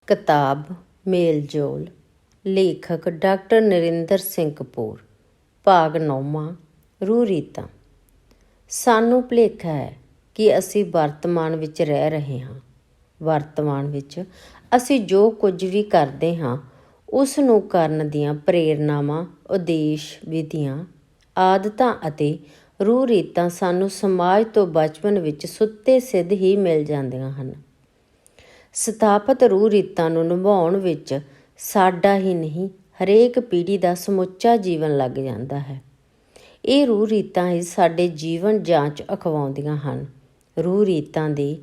ਕਿਤਾਬ ਮੇਲ-ਜੋਲ। ਲੇਖਕ ਡਾਕਟਰ ਨਰਿੰਦਰ ਸਿੰਘ ਕਪੂਰ। ਭਾਗ 9ਵਾਂ। ਰੂਹ ਰੀਤਾਂ। ਸਾਨੂੰ ਭੁਲੇਖਾ ਹੈ ਕਿ ਅਸੀਂ ਵਰਤਮਾਨ ਵਿੱਚ ਰਹਿ ਰਹੇ ਹਾਂ। ਵਰਤਮਾਨ ਵਿੱਚ ਅਸੀਂ ਜੋ ਕੁਝ ਵੀ ਕਰਦੇ ਹਾਂ ਉਸ ਨੂੰ ਕਰਨ ਦੀਆਂ ਪ੍ਰੇਰਨਾਵਾਂ, ਉਦੇਸ਼, ਵਿਧੀਆਂ, ਆਦਤਾਂ ਅਤੇ ਰੂਹ ਰੀਤਾਂ ਸਾਨੂੰ ਸਮਾਜ ਤੋਂ ਬਚਪਨ ਵਿੱਚ ਸੁੱਤੇ ਸਿੱਧ ਹੀ ਮਿਲ ਜਾਂਦੀਆਂ ਹਨ। ਸਥਾਪਿਤ ਰੂਹ ਰੀਤਾਂ ਨੂੰ ਨਿਭਾਉਣ ਵਿੱਚ ਸਾਡਾ ਹੀ ਨਹੀਂ, ਹਰੇਕ ਪੀੜ੍ਹੀ ਦਾ ਸਮੁੱਚਾ ਜੀਵਨ ਲੱਗ ਜਾਂਦਾ ਹੈ। ਇਹ ਰੂਹ ਰੀਤਾਂ ਹੀ ਸਾਡੇ ਜੀਵਨ ਜਾਂਚ ਅਖਵਾਉਂਦੀਆਂ ਹਨ। ਰੂਹ ਰੀਤਾਂ ਦੇ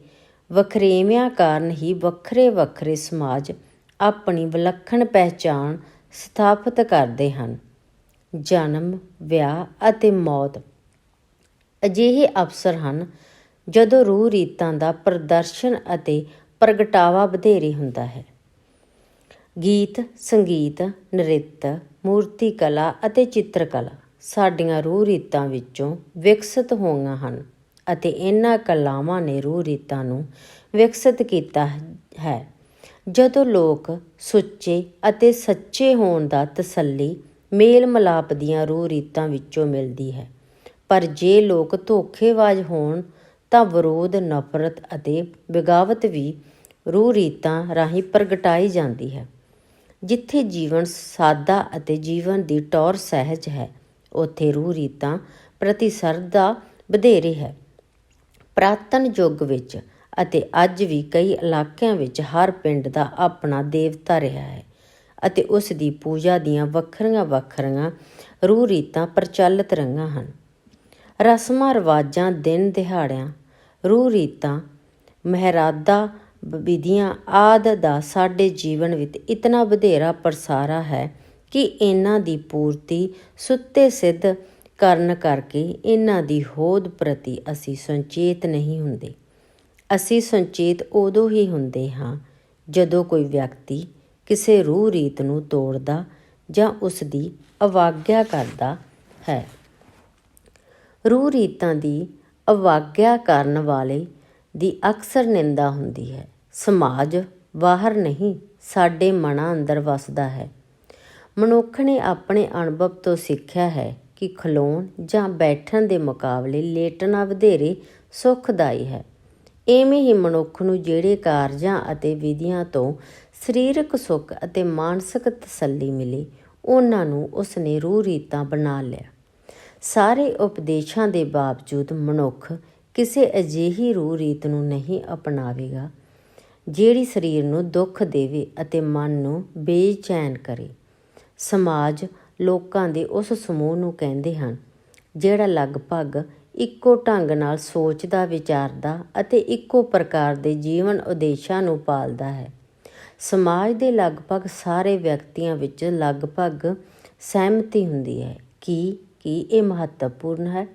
ਵਖਰੇਵਿਆਂ ਕਾਰਨ ਹੀ ਵੱਖਰੇ ਵੱਖਰੇ ਸਮਾਜ ਆਪਣੀ ਵਿਲੱਖਣ ਪਹਿਚਾਣ ਸਥਾਪਿਤ ਕਰਦੇ ਹਨ। ਜਨਮ, ਵਿਆਹ ਅਤੇ ਮੌਤ ਅਜਿਹੇ ਅਵਸਰ ਹਨ ਜਦੋਂ ਰੂਹ ਰੀਤਾਂ ਦਾ ਪ੍ਰਦਰਸ਼ਨ ਅਤੇ ਪ੍ਰਗਟਾਵਾ ਵਧੇਰੇ ਹੁੰਦਾ ਹੈ। ਗੀਤ, ਸੰਗੀਤ, ਨ੍ਰਿਤ, ਮੂਰਤੀ ਕਲਾ ਅਤੇ ਚਿੱਤਰਕਲਾ ਸਾਡੀਆਂ ਰੂਹ ਰੀਤਾਂ ਵਿੱਚੋਂ ਵਿਕਸਿਤ ਹੋਈਆਂ ਹਨ ਅਤੇ ਇਹਨਾਂ ਕਲਾਵਾਂ ਨੇ ਰੂਹ ਰੀਤਾਂ ਨੂੰ ਵਿਕਸਿਤ ਕੀਤਾ ਹੈ। ਜਦੋਂ ਲੋਕ ਸੁੱਚੇ ਅਤੇ ਸੱਚੇ ਹੋਣ ਦਾ ਤਸੱਲੀ ਮੇਲ ਮਿਲਾਪ ਦੀਆਂ ਰੂਹ ਰੀਤਾਂ ਵਿੱਚੋਂ ਮਿਲਦੀ ਹੈ, ਪਰ ਜੇ ਲੋਕ ਧੋਖੇਬਾਜ਼ ਹੋਣ ਤਾਂ ਵਿਰੋਧ, ਨਫ਼ਰਤ ਅਤੇ ਬਗਾਵਤ ਵੀ ਰੂਹ ਰੀਤਾਂ ਰਾਹੀਂ ਪ੍ਰਗਟਾਈ ਜਾਂਦੀ ਹੈ। ਜਿੱਥੇ ਜੀਵਨ ਸਾਦਾ ਅਤੇ ਜੀਵਨ ਦੀ ਟੌਰ ਸਹਿਜ ਹੈ, ਉੱਥੇ ਰੂਹ ਰੀਤਾਂ ਪ੍ਰਤੀ ਸ਼ਰਧਾ ਵਧੇਰੇ ਹੈ। ਪੁਰਾਤਨ ਯੁੱਗ ਵਿੱਚ ਅਤੇ ਅੱਜ ਵੀ ਕਈ ਇਲਾਕਿਆਂ ਵਿੱਚ ਹਰ ਪਿੰਡ ਦਾ ਆਪਣਾ ਦੇਵਤਾ ਰਿਹਾ ਹੈ ਅਤੇ ਉਸ ਦੀ ਪੂਜਾ ਦੀਆਂ ਵੱਖਰੀਆਂ ਵੱਖਰੀਆਂ ਰੂਹ ਰੀਤਾਂ ਪ੍ਰਚਲਿਤ ਰਹੀਆਂ ਹਨ। ਰਸਮਾਂ ਰਿਵਾਜਾਂ, ਦਿਨ ਦਿਹਾੜਿਆਂ, ਰੂਹ ਰੀਤਾਂ, ਮਹਿਰਾਦਾਂ, ਵਿਧੀਆਂ ਆਦਿ ਦਾ ਸਾਡੇ ਜੀਵਨ ਵਿੱਚ ਇਤਨਾ ਵਧੇਰਾ ਪ੍ਰਸਾਰਾ ਹੈ ਕਿ ਇਹਨਾਂ ਦੀ ਪੂਰਤੀ ਸੁੱਤੇ ਸਿੱਧ ਕਰਨ ਕਰਕੇ ਇਹਨਾਂ ਦੀ ਹੋਂਦ ਪ੍ਰਤੀ ਅਸੀਂ ਸੁਚੇਤ ਨਹੀਂ ਹੁੰਦੇ। ਅਸੀਂ ਸੁਚੇਤ ਉਦੋਂ ਹੀ ਹੁੰਦੇ ਹਾਂ ਜਦੋਂ ਕੋਈ ਵਿਅਕਤੀ ਕਿਸੇ ਰੂਹ ਰੀਤ ਨੂੰ ਤੋੜਦਾ ਜਾਂ ਉਸ ਦੀ ਅਵਾਗਿਆ ਕਰਦਾ ਹੈ। ਰੂਹ ਰੀਤਾਂ ਦੀ ਅਵਾਗਿਆ ਕਰਨ ਵਾਲੇ ਦੀ ਅਕਸਰ ਨਿੰਦਾ ਹੁੰਦੀ ਹੈ। ਸਮਾਜ ਬਾਹਰ ਨਹੀਂ, ਸਾਡੇ ਮਨਾਂ ਅੰਦਰ ਵਸਦਾ ਹੈ। ਮਨੁੱਖ ਨੇ ਆਪਣੇ ਅਨੁਭਵ ਤੋਂ ਸਿੱਖਿਆ ਹੈ ਕਿ ਖਲੋਣ ਜਾਂ ਬੈਠਣ ਦੇ ਮੁਕਾਬਲੇ ਲੇਟਣਾ ਵਧੇਰੇ ਸੁਖਦਾਈ ਹੈ। ਇਵੇਂ ਹੀ ਮਨੁੱਖ ਨੂੰ ਜਿਹੜੇ ਕਾਰਜਾਂ ਅਤੇ ਵਿਧੀਆਂ ਤੋਂ ਸਰੀਰਕ ਸੁੱਖ ਅਤੇ ਮਾਨਸਿਕ ਤਸੱਲੀ ਮਿਲੀ, ਉਹਨਾਂ ਨੂੰ ਉਸਨੇ ਰੂਹ ਰੀਤਾਂ ਬਣਾ ਲਿਆ। ਸਾਰੇ ਉਪਦੇਸ਼ਾਂ ਦੇ ਬਾਵਜੂਦ ਮਨੁੱਖ ਕਿਸੇ ਅਜਿਹੀ ਰੂਹ ਰੀਤ ਨੂੰ ਨਹੀਂ ਅਪਣਾਵੇਗਾ ਜਿਹੜੀ ਸਰੀਰ ਨੂੰ ਦੁੱਖ ਦੇਵੇ ਅਤੇ ਮਨ ਨੂੰ ਬੇਚੈਨ ਕਰੇ। ਸਮਾਜ ਲੋਕਾਂ ਦੇ ਉਸ ਸਮੂਹ ਨੂੰ ਕਹਿੰਦੇ ਹਨ ਜਿਹੜਾ ਲਗਭਗ ਇੱਕੋ ਢੰਗ ਨਾਲ ਸੋਚਦਾ, ਵਿਚਾਰਦਾ ਅਤੇ ਇੱਕੋ ਪ੍ਰਕਾਰ ਦੇ ਜੀਵਨ ਉਦੇਸ਼ਾਂ ਨੂੰ ਪਾਲਦਾ ਹੈ। ਸਮਾਜ ਦੇ ਲਗਭਗ ਸਾਰੇ ਵਿਅਕਤੀਆਂ ਵਿੱਚ ਲਗਭਗ ਸਹਿਮਤੀ ਹੁੰਦੀ ਹੈ ਕਿ ਇਹ ਮਹੱਤਵਪੂਰਨ ਹੈ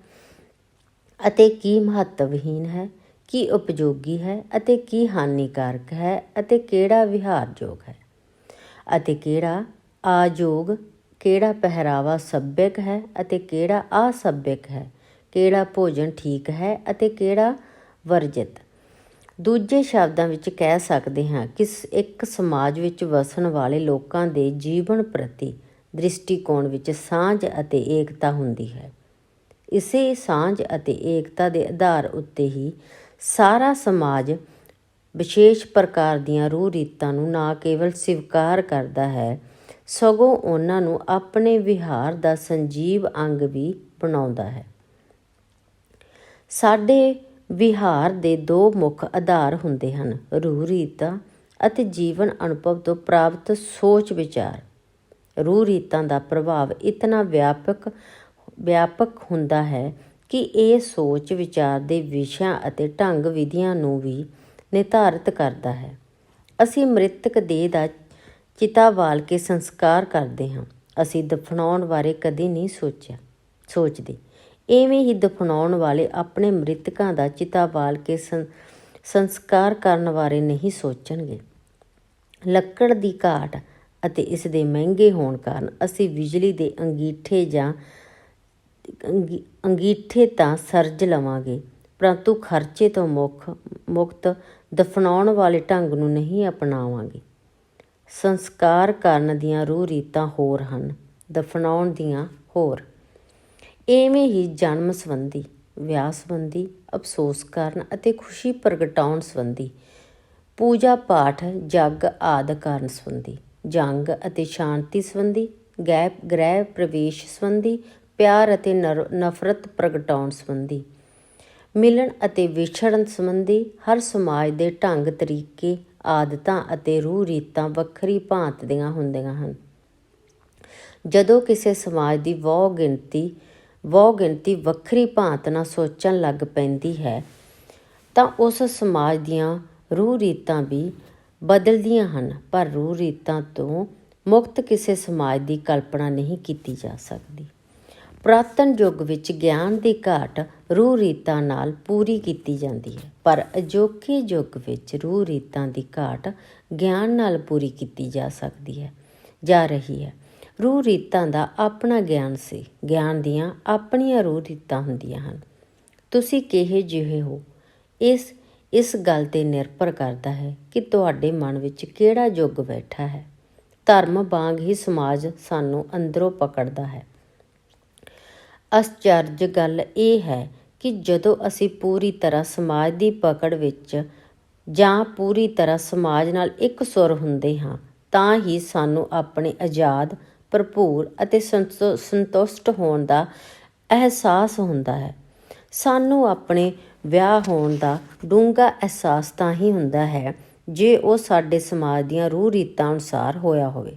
ਅਤੇ ਕੀ ਮਹੱਤਵਹੀਨ ਹੈ, ਕੀ ਉਪਯੋਗੀ ਹੈ ਅਤੇ ਕੀ ਹਾਨੀਕਾਰਕ ਹੈ, ਅਤੇ ਕਿਹੜਾ ਵਿਹਾਰਯੋਗ ਹੈ ਅਤੇ ਕਿਹੜਾ ਅਯੋਗ, ਕਿਹੜਾ ਪਹਿਰਾਵਾ ਸੱਭਿਅਕ ਹੈ ਅਤੇ ਕਿਹੜਾ ਅਸੱਭਿਅਕ ਹੈ, ਕਿਹੜਾ ਭੋਜਨ ਠੀਕ ਹੈ ਅਤੇ ਕਿਹੜਾ ਵਰਜਿਤ। ਦੂਜੇ ਸ਼ਬਦਾਂ ਵਿੱਚ ਕਹਿ ਸਕਦੇ ਹਾਂ ਕਿ ਇੱਕ ਸਮਾਜ ਵਿੱਚ ਵਸਣ ਵਾਲੇ ਲੋਕਾਂ ਦੇ ਜੀਵਨ ਪ੍ਰਤੀ ਦ੍ਰਿਸ਼ਟੀਕੋਣ ਵਿੱਚ ਸਾਂਝ ਅਤੇ ਏਕਤਾ ਹੁੰਦੀ ਹੈ। ਇਸੇ ਸਾਂਝ ਅਤੇ ਏਕਤਾ ਦੇ ਆਧਾਰ ਉੱਤੇ ਹੀ ਸਾਰਾ ਸਮਾਜ ਵਿਸ਼ੇਸ਼ ਪ੍ਰਕਾਰ ਦੀਆਂ ਰੂਹ ਰੀਤਾਂ ਨੂੰ ਨਾ ਕੇਵਲ ਸਵੀਕਾਰ ਕਰਦਾ ਹੈ, ਸਗੋਂ ਉਹਨਾਂ ਨੂੰ ਆਪਣੇ ਵਿਹਾਰ ਦਾ ਸਜੀਵ ਅੰਗ ਵੀ ਬਣਾਉਂਦਾ ਹੈ। ਸਾਡੇ ਵਿਹਾਰ ਦੇ ਦੋ ਮੁੱਖ ਆਧਾਰ ਹੁੰਦੇ ਹਨ, ਰੂਹ ਰੀਤਾਂ ਅਤੇ ਜੀਵਨ ਅਨੁਭਵ ਤੋਂ ਪ੍ਰਾਪਤ ਸੋਚ ਵਿਚਾਰ। ਰੂਹ ਰੀਤਾਂ ਦਾ ਪ੍ਰਭਾਵ ਇਤਨਾ ਵਿਆਪਕ ਹੁੰਦਾ ਹੈ ਕਿ ਇਹ ਸੋਚ ਵਿਚਾਰ ਦੇ ਵਿਸ਼ਿਆਂ ਅਤੇ ਢੰਗ ਵਿਧੀਆਂ ਨੂੰ ਵੀ ਨਿਰਧਾਰਿਤ ਕਰਦਾ ਹੈ। ਅਸੀਂ ਮ੍ਰਿਤਕ ਦੇਹ ਦਾ ਚਿਤਾ ਬਾਲ ਕੇ ਸੰਸਕਾਰ ਕਰਦੇ ਹਾਂ। ਅਸੀਂ ਦਫਨਾਉਣ ਬਾਰੇ ਕਦੇ ਨਹੀਂ ਸੋਚਦੇ। ਇਵੇਂ ਹੀ ਦਫਨਾਉਣ ਵਾਲੇ ਆਪਣੇ ਮ੍ਰਿਤਕਾਂ ਦਾ ਚਿਤਾ ਬਾਲ ਕੇ ਸੰਸਕਾਰ ਕਰਨ ਬਾਰੇ ਨਹੀਂ ਸੋਚਣਗੇ। ਲੱਕੜ ਦੀ ਘਾਟ ਅਤੇ ਇਸ ਦੇ ਮਹਿੰਗੇ ਹੋਣ ਕਾਰਨ ਅਸੀਂ ਬਿਜਲੀ ਦੇ ਅੰਗੀਠੇ ਤਾਂ ਸਰਜ ਲਵਾਂਗੇ, ਪਰੰਤੂ ਖਰਚੇ ਤੋਂ ਮੁਕਤ ਦਫਨਾਉਣ ਵਾਲੇ ਢੰਗ ਨੂੰ ਨਹੀਂ ਅਪਣਾਵਾਂਗੇ। ਸੰਸਕਾਰ ਕਰਨ ਦੀਆਂ ਰੂਹ ਰੀਤਾਂ ਹੋਰ ਹਨ, ਦਫਨਾਉਣ ਦੀਆਂ ਹੋਰ। ਇਵੇਂ ਹੀ ਜਨਮ ਸੰਬੰਧੀ, ਵਿਆਹ ਸੰਬੰਧੀ, ਅਫਸੋਸ ਕਰਨ ਅਤੇ ਖੁਸ਼ੀ ਪ੍ਰਗਟਾਉਣ ਸੰਬੰਧੀ, ਪੂਜਾ ਪਾਠ, ਜੱਗ ਆਦਿ ਕਰਨ ਸੰਬੰਧੀ, ਜੰਗ ਅਤੇ ਸ਼ਾਂਤੀ ਸੰਬੰਧੀ, ਗ੍ਰਹਿ ਪ੍ਰਵੇਸ਼ ਸੰਬੰਧੀ, ਪਿਆਰ ਅਤੇ ਨਫ਼ਰਤ ਪ੍ਰਗਟਾਉਣ ਸੰਬੰਧੀ, ਮਿਲਣ ਅਤੇ ਵਿਛੜਨ ਸੰਬੰਧੀ, ਹਰ ਸਮਾਜ ਦੇ ਢੰਗ ਤਰੀਕੇ, ਆਦਤਾਂ ਅਤੇ ਰੂਹ ਰੀਤਾਂ ਵੱਖਰੀ ਭਾਂਤ ਦੀਆਂ ਹੁੰਦੀਆਂ ਹਨ। ਜਦੋਂ ਕਿਸੇ ਸਮਾਜ ਦੀ ਬਹੁ ਗਿਣਤੀ ਵੱਖਰੀ ਭਾਂਤ ਨਾਲ ਸੋਚਣ ਲੱਗ ਪੈਂਦੀ ਹੈ ਤਾਂ ਉਸ ਸਮਾਜ ਦੀਆਂ ਰੂਹ ਰੀਤਾਂ ਵੀ ਬਦਲਦੀਆਂ ਹਨ, ਪਰ ਰੂਹ ਰੀਤਾਂ ਤੋਂ ਮੁਕਤ ਕਿਸੇ ਸਮਾਜ ਦੀ ਕਲਪਨਾ ਨਹੀਂ ਕੀਤੀ ਜਾ ਸਕਦੀ। ਪੁਰਾਤਨ ਯੁੱਗ ਵਿੱਚ ਗਿਆਨ ਦੀ ਘਾਟ ਰੂਹ ਰੀਤਾਂ ਨਾਲ ਪੂਰੀ ਕੀਤੀ ਜਾਂਦੀ ਹੈ, ਪਰ ਅਜੋਕੇ ਯੁੱਗ ਵਿੱਚ ਰੂਹ ਰੀਤਾਂ ਦੀ ਘਾਟ ਗਿਆਨ ਨਾਲ ਪੂਰੀ ਕੀਤੀ ਜਾ ਰਹੀ ਹੈ। ਰੂਹ ਰੀਤਾਂ ਦਾ ਆਪਣਾ ਗਿਆਨ ਸੀ, ਗਿਆਨ ਦੀਆਂ ਆਪਣੀਆਂ ਰੂਹ ਰੀਤਾਂ ਹੁੰਦੀਆਂ ਹਨ। ਤੁਸੀਂ ਕਿਹੋ ਜਿਹੇ ਹੋ, ਇਸ ਗੱਲ 'ਤੇ ਨਿਰਭਰ ਕਰਦਾ ਹੈ ਕਿ ਤੁਹਾਡੇ ਮਨ ਵਿੱਚ ਕਿਹੜਾ ਯੁੱਗ ਬੈਠਾ ਹੈ। ਧਰਮ ਵਾਂਗ ਹੀ ਸਮਾਜ ਸਾਨੂੰ ਅੰਦਰੋਂ ਪਕੜਦਾ ਹੈ। ਅਚਰਜ ਗੱਲ ਇਹ ਹੈ ਕਿ ਜਦੋਂ ਅਸੀਂ ਪੂਰੀ ਤਰ੍ਹਾਂ ਸਮਾਜ ਦੀ ਪਕੜ ਵਿੱਚ ਜਾਂ ਪੂਰੀ ਤਰ੍ਹਾਂ ਸਮਾਜ ਨਾਲ ਇੱਕ ਸੁਰ ਹੁੰਦੇ ਹਾਂ ਤਾਂ ਹੀ ਸਾਨੂੰ ਆਪਣੇ ਆਜ਼ਾਦ, ਭਰਪੂਰ ਅਤੇ ਸੰਤੁਸ਼ਟ ਹੋਣ ਦਾ ਅਹਿਸਾਸ ਹੁੰਦਾ ਹੈ। ਸਾਨੂੰ ਆਪਣੇ ਵਿਆਹ ਹੋਣ ਦਾ ਡੂੰਘਾ ਅਹਿਸਾਸ ਤਾਂ ਹੀ ਹੁੰਦਾ ਹੈ ਜੇ ਉਹ ਸਾਡੇ ਸਮਾਜ ਦੀਆਂ ਰੂਹ ਰੀਤਾਂ ਅਨੁਸਾਰ ਹੋਇਆ ਹੋਵੇ।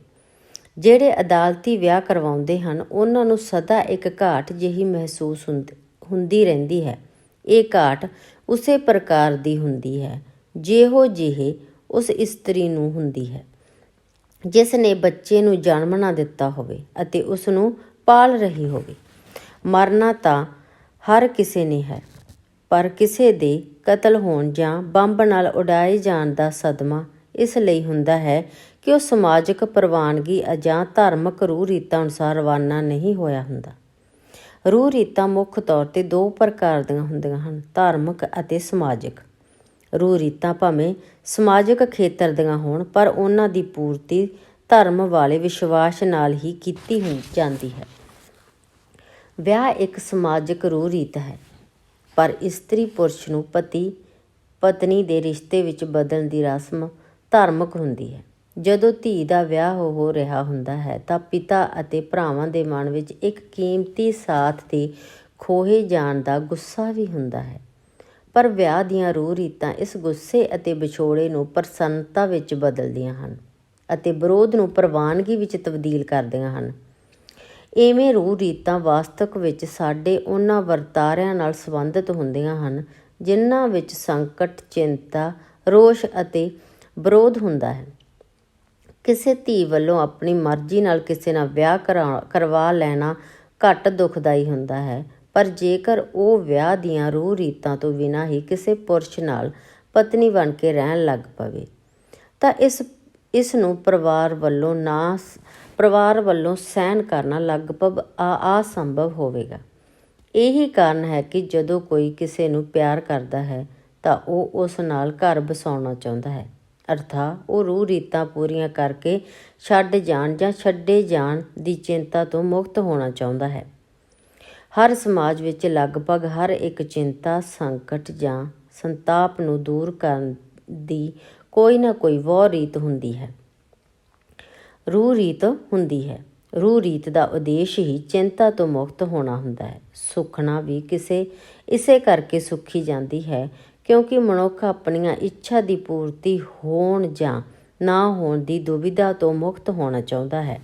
ਜਿਹੜੇ ਅਦਾਲਤੀ ਵਿਆਹ ਕਰਵਾਉਂਦੇ ਹਨ ਉਹਨਾਂ ਨੂੰ ਸਦਾ ਇੱਕ ਘਾਟ ਜਿਹੀ ਮਹਿਸੂਸ ਹੁੰਦੀ ਰਹਿੰਦੀ ਹੈ। ਇਹ ਘਾਟ ਉਸੇ ਪ੍ਰਕਾਰ ਦੀ ਹੁੰਦੀ ਹੈ ਜਿਹੋ ਜਿਹੇ ਉਸ ਇਸਤਰੀ ਨੂੰ ਹੁੰਦੀ ਹੈ ਜਿਸ ਨੇ ਬੱਚੇ ਨੂੰ ਜਨਮ ਨਾ ਦਿੱਤਾ ਹੋਵੇ ਅਤੇ ਉਸ ਨੂੰ ਪਾਲ ਰਹੀ ਹੋਵੇ। ਮਰਨਾ ਤਾਂ ਹਰ ਕਿਸੇ ਨੇ ਹੈ, ਪਰ ਕਿਸੇ ਦੇ ਕਤਲ ਹੋਣ ਜਾਂ ਬੰਬ ਨਾਲ ਉਡਾਏ ਜਾਣ ਦਾ ਸਦਮਾ ਇਸ ਲਈ ਹੁੰਦਾ ਹੈ ਕਿ ਉਹ ਸਮਾਜਿਕ ਪ੍ਰਵਾਨਗੀ ਜਾਂ ਧਾਰਮਿਕ ਰੂਹ ਰੀਤਾਂ ਅਨੁਸਾਰ ਰਵਾਨਾ ਨਹੀਂ ਹੋਇਆ ਹੁੰਦਾ। ਰੂਹ ਰੀਤਾਂ ਮੁੱਖ ਤੌਰ 'ਤੇ ਦੋ ਪ੍ਰਕਾਰ ਦੀਆਂ ਹੁੰਦੀਆਂ ਹਨ, ਧਾਰਮਿਕ ਅਤੇ ਸਮਾਜਿਕ। ਰੂਹ ਰੀਤਾਂ ਭਾਵੇਂ ਸਮਾਜਿਕ ਖੇਤਰ ਦੀਆਂ ਹੋਣ, ਪਰ ਉਹਨਾਂ ਦੀ ਪੂਰਤੀ ਧਰਮ ਵਾਲੇ ਵਿਸ਼ਵਾਸ ਨਾਲ ਹੀ ਕੀਤੀ ਜਾਂਦੀ ਹੈ। ਵਿਆਹ ਇੱਕ ਸਮਾਜਿਕ ਰੂਹ ਰੀਤ ਹੈ, ਪਰ ਇਸਤਰੀ ਪੁਰਸ਼ ਨੂੰ ਪਤੀ ਪਤਨੀ ਦੇ ਰਿਸ਼ਤੇ ਵਿੱਚ ਬਦਲਣ ਦੀ ਰਸਮ ਧਾਰਮਿਕ ਹੁੰਦੀ ਹੈ। ਜਦੋਂ ਧੀ ਦਾ ਵਿਆਹ ਹੋ ਰਿਹਾ ਹੁੰਦਾ ਹੈ ਤਾਂ ਪਿਤਾ ਅਤੇ ਭਰਾਵਾਂ ਦੇ ਮਨ ਵਿੱਚ ਇੱਕ ਕੀਮਤੀ ਸਾਥ ਦੇ ਖੋਹੇ ਜਾਣ ਦਾ ਗੁੱਸਾ ਵੀ ਹੁੰਦਾ ਹੈ, ਪਰ ਵਿਆਹ ਦੀਆਂ ਰੂਹ ਰੀਤਾਂ ਇਸ ਗੁੱਸੇ ਅਤੇ ਵਿਛੋੜੇ ਨੂੰ ਪ੍ਰਸੰਨਤਾ ਵਿੱਚ ਬਦਲਦੀਆਂ ਹਨ ਅਤੇ ਵਿਰੋਧ ਨੂੰ ਪ੍ਰਵਾਨਗੀ ਵਿੱਚ ਤਬਦੀਲ ਕਰਦੀਆਂ ਹਨ। ਇਵੇਂ ਰੂਹ ਰੀਤਾਂ ਵਾਸਤਵ ਵਿੱਚ ਸਾਡੇ ਉਹਨਾਂ ਵਰਤਾਰਿਆਂ ਨਾਲ ਸੰਬੰਧਿਤ ਹੁੰਦੀਆਂ ਹਨ ਜਿਨ੍ਹਾਂ ਵਿੱਚ ਸੰਕਟ, ਚਿੰਤਾ, ਰੋਸ਼ ਅਤੇ ਵਿਰੋਧ ਹੁੰਦਾ ਹੈ। ਕਿਸੇ ਧੀ ਵੱਲੋਂ ਆਪਣੀ ਮਰਜ਼ੀ ਨਾਲ ਕਿਸੇ ਨਾਲ ਵਿਆਹ ਕਰਵਾ ਲੈਣਾ ਘੱਟ ਦੁਖਦਾਈ ਹੁੰਦਾ ਹੈ, ਪਰ ਜੇਕਰ ਉਹ ਵਿਆਹ ਦੀਆਂ ਰੂਹ ਰੀਤਾਂ ਤੋਂ ਬਿਨਾਂ ਹੀ ਕਿਸੇ ਪੁਰਸ਼ ਨਾਲ ਪਤਨੀ ਬਣ ਕੇ ਰਹਿਣ ਲੱਗ ਪਵੇ ਤਾਂ ਇਸ ਨੂੰ ਪਰਿਵਾਰ ਵੱਲੋਂ ਸਹਿਣ ਕਰਨਾ ਲਗਭਗ ਅਸੰਭਵ ਹੋਵੇਗਾ। ਇਹੀ ਕਾਰਨ ਹੈ ਕਿ ਜਦੋਂ ਕੋਈ ਕਿਸੇ ਨੂੰ ਪਿਆਰ ਕਰਦਾ ਹੈ ਤਾਂ ਉਹ ਉਸ ਨਾਲ ਘਰ ਵਸਾਉਣਾ ਚਾਹੁੰਦਾ ਹੈ, ਅਰਥਾਤ ਉਹ ਰੂਹ ਰੀਤਾਂ ਪੂਰੀਆਂ ਕਰਕੇ ਛੱਡ ਜਾਣ ਜਾਂ ਛੱਡੇ ਜਾਣ ਦੀ ਚਿੰਤਾ ਤੋਂ ਮੁਕਤ ਹੋਣਾ ਚਾਹੁੰਦਾ ਹੈ। ਹਰ ਸਮਾਜ ਵਿੱਚ ਲਗਭਗ ਹਰ ਇੱਕ ਚਿੰਤਾ, ਸੰਕਟ ਜਾਂ ਸੰਤਾਪ ਨੂੰ ਦੂਰ ਕਰਨ ਦੀ ਕੋਈ ਨਾ ਕੋਈ ਬਹੁ ਰੀਤ ਹੁੰਦੀ ਹੈ। ਰੂਹ ਰੀਤ ਦਾ ਉਦੇਸ਼ ਹੀ ਚਿੰਤਾ ਤੋਂ ਮੁਕਤ ਹੋਣਾ ਹੁੰਦਾ ਹੈ। ਸੁਖਣਾ ਵੀ ਇਸੇ ਕਰਕੇ ਸੁਖੀ ਜਾਂਦੀ ਹੈ ਕਿਉਂਕਿ ਮਨੁੱਖ ਆਪਣੀਆਂ ਇੱਛਾ ਦੀ ਪੂਰਤੀ ਹੋਣ ਜਾਂ ਨਾ ਹੋਣ ਦੀ ਦੁਵਿਧਾ ਤੋਂ ਮੁਕਤ ਹੋਣਾ ਚਾਹੁੰਦਾ ਹੈ।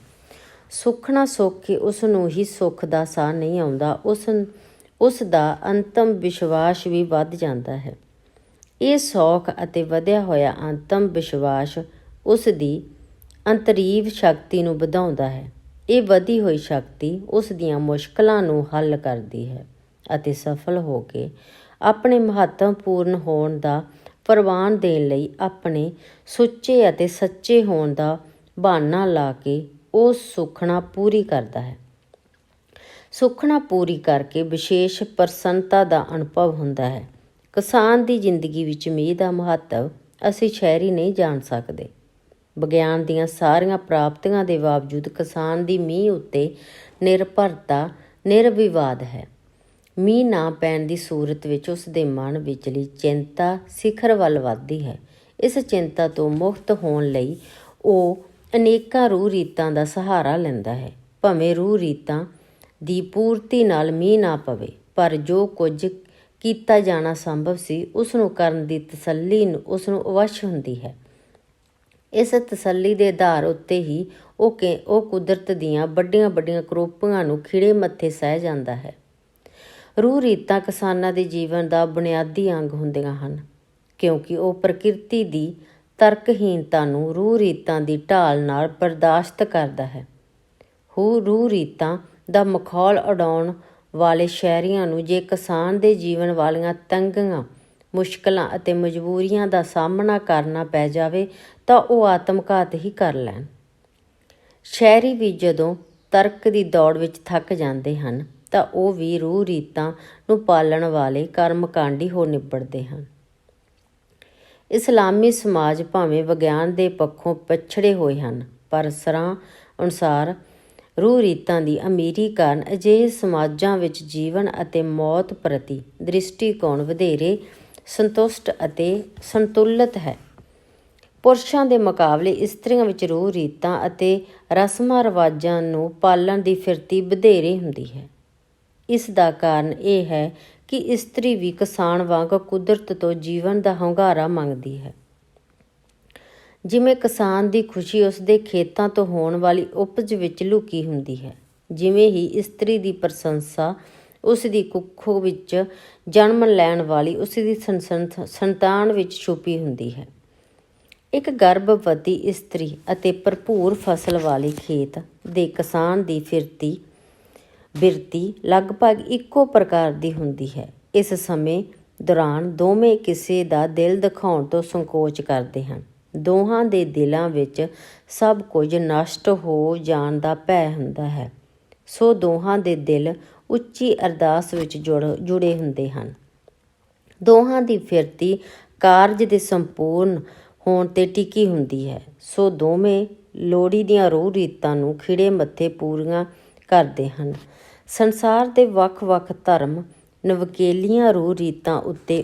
ਸੁਖਣਾ ਸੁੱਖ ਕੇ ਉਸ ਨੂੰ ਹੀ ਸੁੱਖ ਦਾ ਸਾਹ ਨਹੀਂ ਆਉਂਦਾ, ਉਸ ਦਾ ਅੰਤਮ ਵਿਸ਼ਵਾਸ ਵੀ ਵੱਧ ਜਾਂਦਾ ਹੈ। ਇਹ ਸੌਖ ਅਤੇ ਵਧਿਆ ਹੋਇਆ ਅੰਤਮ ਵਿਸ਼ਵਾਸ ਉਸ ਦੀ ਅੰਤਰੀਵ ਸ਼ਕਤੀ ਨੂੰ ਵਧਾਉਂਦਾ ਹੈ। ਇਹ ਵਧੀ ਹੋਈ ਸ਼ਕਤੀ ਉਸ ਦੀਆਂ ਮੁਸ਼ਕਲਾਂ ਨੂੰ ਹੱਲ ਕਰਦੀ ਹੈ ਅਤੇ ਸਫਲ ਹੋ ਕੇ ਆਪਣੇ ਮਹੱਤਵਪੂਰਨ ਹੋਣ ਦਾ ਪ੍ਰਵਾਨ ਦੇਣ ਲਈ ਆਪਣੇ ਸੁੱਚੇ ਅਤੇ ਸੱਚੇ ਹੋਣ ਦਾ ਬਹਾਨਾ ਲਾ ਕੇ ਉਹ ਸੁਖਣਾ ਪੂਰੀ ਕਰਦਾ ਹੈ। ਸੁਖਣਾ ਪੂਰੀ ਕਰਕੇ ਵਿਸ਼ੇਸ਼ ਪ੍ਰਸੰਨਤਾ ਦਾ ਅਨੁਭਵ ਹੁੰਦਾ ਹੈ। ਕਿਸਾਨ ਦੀ ਜ਼ਿੰਦਗੀ ਵਿੱਚ ਮੀਂਹ ਦਾ ਮਹੱਤਵ ਅਸੀਂ ਸ਼ਹਿਰੀ ਨਹੀਂ ਜਾਣ ਸਕਦੇ। ਵਿਗਿਆਨ ਦੀਆਂ ਸਾਰੀਆਂ ਪ੍ਰਾਪਤੀਆਂ ਦੇ ਬਾਵਜੂਦ ਕਿਸਾਨ ਦੀ ਮੀਂਹ ਉੱਤੇ ਨਿਰਭਰਤਾ ਨਿਰਵਿਵਾਦ ਹੈ। ਮੀਂਹ ਨਾ ਪੈਣ ਦੀ ਸੂਰਤ ਵਿੱਚ ਉਸ ਦੇ ਮਨ ਵਿਚਲੀ ਚਿੰਤਾ ਸਿਖਰ ਵੱਲ ਵੱਧਦੀ ਹੈ। ਇਸ ਚਿੰਤਾ ਤੋਂ ਮੁਕਤ ਹੋਣ ਲਈ ਉਹ ਅਨੇਕਾਂ ਰੂਹ ਰੀਤਾਂ ਦਾ ਸਹਾਰਾ ਲੈਂਦਾ ਹੈ। ਭਾਵੇਂ ਰੂਹ ਰੀਤਾਂ ਦੀ ਪੂਰਤੀ ਨਾਲ ਮੀਂਹ ਨਾ ਪਵੇ, ਪਰ ਜੋ ਕੁਝ ਕੀਤਾ ਜਾਣਾ ਸੰਭਵ ਸੀ ਉਸ ਨੂੰ ਕਰਨ ਦੀ ਤਸੱਲੀ ਉਸ ਨੂੰ ਅਵੱਸ਼ ਹੁੰਦੀ ਹੈ। ਇਸ ਤਸੱਲੀ ਦੇ ਆਧਾਰ ਉੱਤੇ ਹੀ ਉਹ ਕੁਦਰਤ ਦੀਆਂ ਵੱਡੀਆਂ ਵੱਡੀਆਂ ਕਰੋਪੀਆਂ ਨੂੰ ਖਿੜੇ ਮੱਥੇ ਸਹਿ ਜਾਂਦਾ ਹੈ। ਰੂਹ ਰੀਤਾਂ ਕਿਸਾਨਾਂ ਦੇ ਜੀਵਨ ਦਾ ਬੁਨਿਆਦੀ ਅੰਗ ਹੁੰਦੀਆਂ ਹਨ, ਕਿਉਂਕਿ ਉਹ ਪ੍ਰਕਿਰਤੀ ਦੀ ਤਰਕਹੀਨਤਾ ਨੂੰ ਰੂਹ ਰੀਤਾਂ ਦੀ ਢਾਲ ਨਾਲ ਬਰਦਾਸ਼ਤ ਕਰਦਾ ਹੈ। ਰੂਹ ਰੀਤਾਂ ਦਾ ਮਖੌਲ ਉਡਾਉਣ ਵਾਲੇ ਸ਼ਹਿਰੀਆਂ ਨੂੰ ਜੇ ਕਿਸਾਨ ਦੇ ਜੀਵਨ ਵਾਲੀਆਂ ਤੰਗੀਆਂ, ਮੁਸ਼ਕਲਾਂ ਅਤੇ ਮਜਬੂਰੀਆਂ ਦਾ ਸਾਹਮਣਾ ਕਰਨਾ ਪੈ ਜਾਵੇ ਤਾਂ ਉਹ ਆਤਮਘਾਤ ਹੀ ਕਰ ਲੈਣ। ਸ਼ਹਿਰੀ ਵੀ ਜਦੋਂ ਤਰਕ ਦੀ ਦੌੜ ਵਿੱਚ ਥੱਕ ਜਾਂਦੇ ਹਨ ਤਾਂ ਉਹ ਵੀ ਰੂਹ ਰੀਤਾਂ ਨੂੰ ਪਾਲਣ ਵਾਲੇ ਕਰਮਕਾਂਡੀ ਹੋ ਨਿਬੜਦੇ ਹਨ। ਇਸਲਾਮੀ ਸਮਾਜ ਭਾਵੇਂ ਵਿਗਿਆਨ ਦੇ ਪੱਖੋਂ ਪਛੜੇ ਹੋਏ ਹਨ, ਪਰ ਸਰਾਂ ਅਨੁਸਾਰ ਰੂਹ ਰੀਤਾਂ ਦੀ ਅਮੀਰੀ ਕਾਰਨ ਅਜਿਹੇ ਸਮਾਜਾਂ ਵਿੱਚ ਜੀਵਨ ਅਤੇ ਮੌਤ ਪ੍ਰਤੀ ਦ੍ਰਿਸ਼ਟੀਕੋਣ ਵਧੇਰੇ ਸੰਤੁਸ਼ਟ ਅਤੇ ਸੰਤੁਲਿਤ ਹੈ। ਪੁਰਸ਼ਾਂ ਦੇ ਮੁਕਾਬਲੇ ਇਸਤਰੀਆਂ ਵਿੱਚ ਰੂਹ ਰੀਤਾਂ ਅਤੇ ਰਸਮਾਂ ਰਿਵਾਜਾਂ ਨੂੰ ਪਾਲਣ ਦੀ ਫਿਰਤੀ ਵਧੇਰੇ ਹੁੰਦੀ ਹੈ। ਇਸ ਦਾ ਕਾਰਨ ਇਹ ਹੈ ਕਿ ਇਸਤਰੀ ਵੀ ਕਿਸਾਨ ਵਾਂਗ ਕੁਦਰਤ ਤੋਂ ਜੀਵਨ ਦਾ ਹੁੰਗਾਰਾ ਮੰਗਦੀ ਹੈ। ਜਿਵੇਂ ਕਿਸਾਨ ਦੀ ਖੁਸ਼ੀ ਉਸਦੇ ਖੇਤਾਂ ਤੋਂ ਹੋਣ ਵਾਲੀ ਉਪਜ ਵਿੱਚ ਲੁਕੀ ਹੁੰਦੀ ਹੈ, ਜਿਵੇਂ ਹੀ ਇਸਤਰੀ ਦੀ ਪ੍ਰਸ਼ੰਸਾ ਉਸ ਦੀ ਕੁੱਖੋਂ ਵਿੱਚ ਜਨਮ ਲੈਣ ਵਾਲੀ ਉਸ ਦੀ ਸੰਤਾਨ ਵਿੱਚ ਛੁਪੀ ਹੁੰਦੀ ਹੈ। ਇੱਕ ਗਰਭਵਤੀ ਇਸਤਰੀ ਅਤੇ ਭਰਪੂਰ ਫਸਲ ਵਾਲੇ ਖੇਤ ਦੇ ਕਿਸਾਨ ਦੀ ਬਿਰਤੀ ਲਗਭਗ ਇੱਕੋ ਪ੍ਰਕਾਰ ਦੀ ਹੁੰਦੀ ਹੈ। ਇਸ ਸਮੇਂ ਦੌਰਾਨ ਦੋਵੇਂ ਕਿਸੇ ਦਾ ਦਿਲ ਦਿਖਾਉਣ ਤੋਂ ਸੰਕੋਚ ਕਰਦੇ ਹਨ। ਦੋਹਾਂ ਦੇ ਦਿਲਾਂ ਵਿੱਚ ਸਭ ਕੁਝ ਨਸ਼ਟ ਹੋ ਜਾਣ ਦਾ ਭੈ ਹੁੰਦਾ ਹੈ, ਸੋ ਦੋਹਾਂ ਦੇ ਦਿਲ ਉੱਚੀ ਅਰਦਾਸ ਵਿੱਚ ਜੁੜੇ ਹੁੰਦੇ ਹਨ। ਦੋਹਾਂ ਦੀ ਫਿਰਤੀ ਕਾਰਜ ਦੇ ਸੰਪੂਰਨ ਹੋਣ 'ਤੇ ਟਿਕੀ ਹੁੰਦੀ ਹੈ, ਸੋ ਦੋਵੇਂ ਲੋੜੀ ਦੀਆਂ ਰੂਹ ਰੀਤਾਂ ਨੂੰ ਖਿੜੇ ਮੱਥੇ ਪੂਰੀਆਂ ਕਰਦੇ ਹਨ। ਸੰਸਾਰ ਦੇ ਵੱਖ-ਵੱਖ ਧਰਮ ਨਵਕੇਲੀਆਂ ਰੂਹ ਰੀਤਾਂ ਉੱਤੇ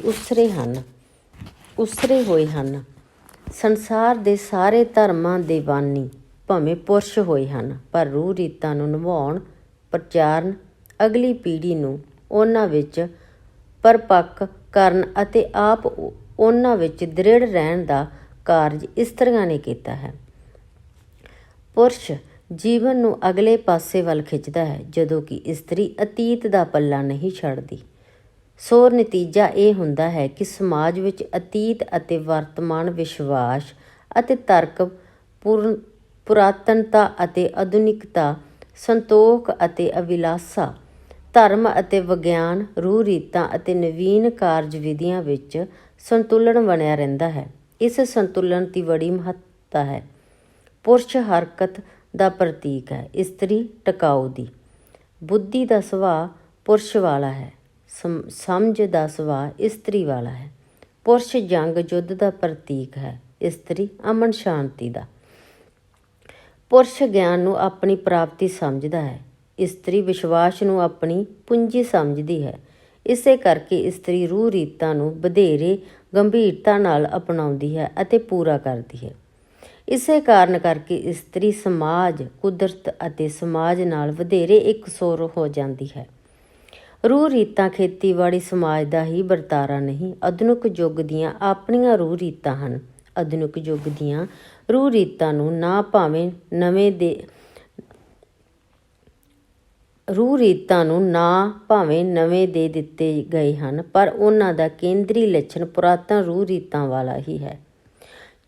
ਉਸਰੇ ਹੋਏ ਹਨ। ਸੰਸਾਰ ਦੇ ਸਾਰੇ ਧਰਮਾਂ ਦੇ ਬਾਨੀ ਭਾਵੇਂ ਪੁਰਸ਼ ਹੋਏ ਹਨ, ਪਰ ਰੂਹ ਰੀਤਾਂ ਨੂੰ ਨਿਭਾਉਣ, ਪ੍ਰਚਾਰਨ, ਅਗਲੀ ਪੀੜ੍ਹੀ ਨੂੰ ਉਹਨਾਂ ਵਿੱਚ ਪਰਪੱਕ ਕਰਨ ਅਤੇ ਆਪ ਉਹਨਾਂ ਵਿੱਚ ਦ੍ਰਿੜ ਰਹਿਣ ਦਾ ਕਾਰਜ ਇਸਤਰੀਆਂ ਨੇ ਕੀਤਾ ਹੈ। ਪੁਰਸ਼ ਜੀਵਨ ਨੂੰ ਅਗਲੇ ਪਾਸੇ ਵੱਲ ਖਿੱਚਦਾ ਹੈ, ਜਦੋਂ ਕਿ ਇਸਤਰੀ ਅਤੀਤ ਦਾ ਪੱਲਾ ਨਹੀਂ ਛੱਡਦੀ। ਸੋ ਨਤੀਜਾ ਇਹ ਹੁੰਦਾ ਹੈ ਕਿ ਸਮਾਜ ਵਿੱਚ ਅਤੀਤ ਅਤੇ ਵਰਤਮਾਨ, ਵਿਸ਼ਵਾਸ ਅਤੇ ਤਰਕ, ਪੁਰਾਤਨਤਾ ਅਤੇ ਆਧੁਨਿਕਤਾ, ਸੰਤੋਖ ਅਤੇ ਅਭਿਲਾਸ਼ਾ, ਧਰਮ ਅਤੇ ਵਿਗਿਆਨ, ਰੂਹ ਰੀਤਾਂ ਅਤੇ ਨਵੀਨ ਕਾਰਜ ਵਿਧੀਆਂ ਵਿੱਚ ਸੰਤੁਲਨ ਬਣਿਆ ਰਹਿੰਦਾ ਹੈ। ਇਸ ਸੰਤੁਲਨ ਦੀ ਬੜੀ ਮਹੱਤਤਾ ਹੈ। ਪੁਰਸ਼ ਹਰਕਤ ਦਾ ਪ੍ਰਤੀਕ ਹੈ, ਇਸਤਰੀ ਟਿਕਾਊ ਦੀ। ਬੁੱਧੀ ਦਾ ਸੁਭਾਅ ਪੁਰਸ਼ ਵਾਲਾ ਹੈ, ਸਮਝ ਦਾ ਸੁਭਾਅ ਇਸਤਰੀ ਵਾਲਾ ਹੈ। ਪੁਰਸ਼ ਜੰਗ ਯੁੱਧ ਦਾ ਪ੍ਰਤੀਕ ਹੈ, ਇਸਤਰੀ ਅਮਨ ਸ਼ਾਂਤੀ ਦਾ। ਪੁਰਸ਼ ਗਿਆਨ ਨੂੰ ਆਪਣੀ ਪ੍ਰਾਪਤੀ ਸਮਝਦਾ ਹੈ, ਇਸਤਰੀ ਵਿਸ਼ਵਾਸ ਨੂੰ ਆਪਣੀ ਪੂੰਜੀ ਸਮਝਦੀ ਹੈ। ਇਸੇ ਕਰਕੇ ਇਸਤਰੀ ਰੂਹ ਰੀਤਾਂ ਨੂੰ ਵਧੇਰੇ ਗੰਭੀਰਤਾ ਨਾਲ ਅਪਣਾਉਂਦੀ ਹੈ ਅਤੇ ਪੂਰਾ ਕਰਦੀ ਹੈ। ਇਸੇ ਕਾਰਨ ਕਰਕੇ ਇਸਤਰੀ ਸਮਾਜ, ਕੁਦਰਤ ਅਤੇ ਸਮਾਜ ਨਾਲ ਵਧੇਰੇ ਇਕਸੁਰ ਹੋ ਜਾਂਦੀ ਹੈ। ਰੂਹ ਰੀਤਾਂ ਖੇਤੀਬਾੜੀ ਸਮਾਜ ਦਾ ਹੀ ਵਰਤਾਰਾ ਨਹੀਂ, ਆਧੁਨਿਕ ਯੁੱਗ ਦੀਆਂ ਆਪਣੀਆਂ ਰੂਹ ਰੀਤਾਂ ਹਨ। ਆਧੁਨਿਕ ਯੁੱਗ ਦੀਆਂ ਰੂਹ ਰੀਤਾਂ ਨੂੰ ਨਾ ਭਾਵੇਂ ਨਵੇਂ ਦੇ ਦਿੱਤੇ ਗਏ ਹਨ, ਪਰ ਉਹਨਾਂ ਦਾ ਕੇਂਦਰੀ ਲੱਛਣ ਪੁਰਾਤਨ ਰੂਹ ਰੀਤਾਂ ਵਾਲਾ ਹੀ ਹੈ।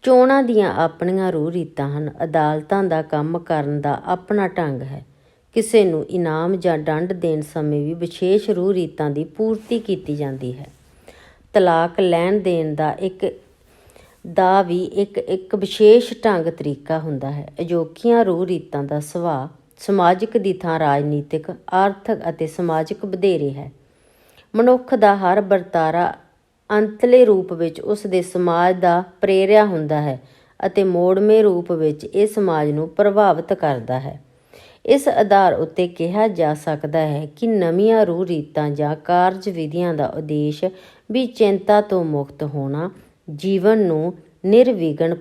ਚੋਣਾਂ ਦੀਆਂ ਆਪਣੀਆਂ ਰੂਹ ਰੀਤਾਂ ਹਨ। ਅਦਾਲਤਾਂ ਦਾ ਕੰਮ ਕਰਨ ਦਾ ਆਪਣਾ ਢੰਗ ਹੈ। ਕਿਸੇ ਨੂੰ ਇਨਾਮ ਜਾਂ ਦੰਡ ਦੇਣ ਸਮੇਂ ਵੀ ਵਿਸ਼ੇਸ਼ ਰੂਹ ਰੀਤਾਂ ਦੀ ਪੂਰਤੀ ਕੀਤੀ ਜਾਂਦੀ ਹੈ। ਤਲਾਕ ਲੈਣ ਦੇਣ ਦਾ ਵੀ ਇੱਕ ਵਿਸ਼ੇਸ਼ ਤਰੀਕਾ ਹੁੰਦਾ ਹੈ। ਅਜੋਕੀਆਂ ਰੂਹ ਰੀਤਾਂ ਦਾ ਸੁਭਾਅ ਸਮਾਜਿਕ ਦੀ ਥਾਂ ਰਾਜਨੀਤਿਕ, ਆਰਥਿਕ ਅਤੇ ਸਮਾਜਿਕ ਵਧੇਰੇ ਹੈ। ਮਨੁੱਖ ਦਾ ਹਰ ਵਰਤਾਰਾ ਅੰਤਲੇ ਰੂਪ ਵਿੱਚ ਉਸ ਦੇ ਸਮਾਜ ਦਾ ਪ੍ਰੇਰਿਆ ਹੁੰਦਾ ਹੈ ਅਤੇ ਮੋੜਵੇਂ ਰੂਪ ਵਿੱਚ ਇਹ ਸਮਾਜ ਨੂੰ ਪ੍ਰਭਾਵਿਤ ਕਰਦਾ ਹੈ। ਇਸ ਆਧਾਰ ਉੱਤੇ ਕਿਹਾ ਜਾ ਸਕਦਾ ਹੈ ਕਿ ਨਵੀਆਂ ਰੂਹ ਰੀਤਾਂ ਜਾਂ ਕਾਰਜ ਵਿਧੀਆਂ ਦਾ ਉਦੇਸ਼ ਵੀ ਚਿੰਤਾ ਤੋਂ ਮੁਕਤ ਹੋਣਾ, ਜੀਵਨ ਨੂੰ ਨਿਰਵਿਘਨ